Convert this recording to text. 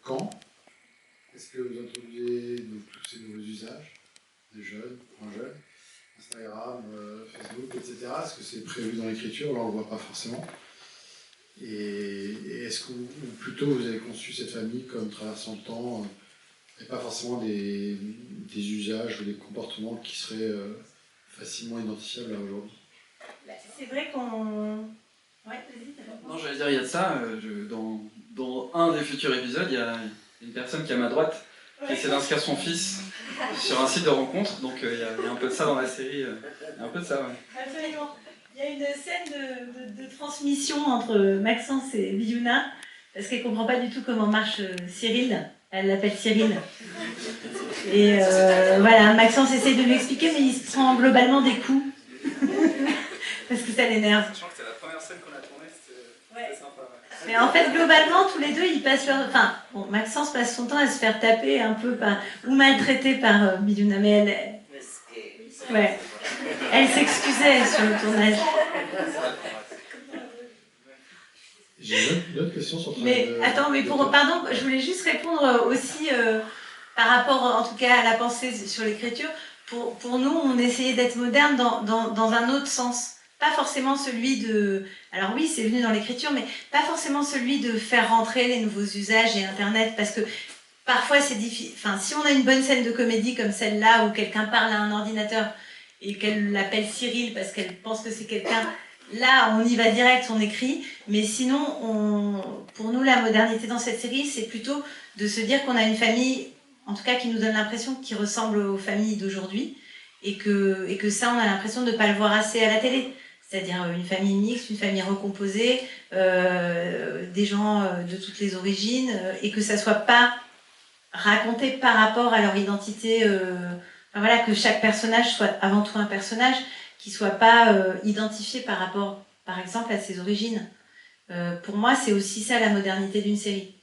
quand est-ce que vous introduisez tous ces nouveaux usages, des jeunes, moins jeunes, Instagram, Facebook, etc. Est-ce que c'est prévu dans l'écriture? Là, on ne le voit pas forcément. Et est-ce que, ou plutôt, vous avez conçu cette famille comme traversant le temps, et pas forcément des usages ou des comportements qui seraient facilement identifiables à aujourd'hui? C'est vrai qu'on... Ouais, vas-y. Non, j'allais dire, il y a de ça. Dans un des futurs épisodes, il y a une personne qui est à ma droite qui essaie d'inscrire son fils sur un site de rencontre. Donc il y a un peu de ça dans la série. Il y a un peu de ça, ouais. Absolument. Il y a une scène de transmission entre Maxence et Biouna, parce qu'elle ne comprend pas du tout comment marche Cyril. Elle l'appelle Cyril. Et voilà, Maxence essaie de lui expliquer, mais il se prend globalement des coups. Parce que ça l'énerve. Sachant que c'est la première scène qu'on a tournée, c'était sympa. Ouais. Mais en fait, globalement, tous les deux, ils passent leur... Enfin, bon, Maxence passe son temps à se faire taper un peu par... ou maltraiter par Biouna, mais elle... Ouais. Elle s'excusait sur le tournage. J'ai une autre question sur le Mais attends, mais pardon, je voulais juste répondre aussi par rapport, en tout cas, à la pensée sur l'écriture. Pour nous, on essayait d'être moderne dans un autre sens. Pas forcément celui de... Alors oui, c'est venu dans l'écriture, mais pas forcément celui de faire rentrer les nouveaux usages et Internet, parce que parfois c'est difficile. Enfin, si on a une bonne scène de comédie comme celle-là, où quelqu'un parle à un ordinateur et qu'elle l'appelle Cyril parce qu'elle pense que c'est quelqu'un, là, on y va direct, on écrit. Mais sinon, pour nous, la modernité dans cette série, c'est plutôt de se dire qu'on a une famille, en tout cas qui nous donne l'impression qu'il ressemble aux familles d'aujourd'hui, et que ça, on a l'impression de ne pas le voir assez à la télé. C'est-à-dire une famille mixte, une famille recomposée, des gens de toutes les origines, et que ça ne soit pas raconté par rapport à leur identité, enfin, voilà, que chaque personnage soit avant tout un personnage, qui ne soit pas identifié par rapport, par exemple, à ses origines. Pour moi, c'est aussi ça la modernité d'une série.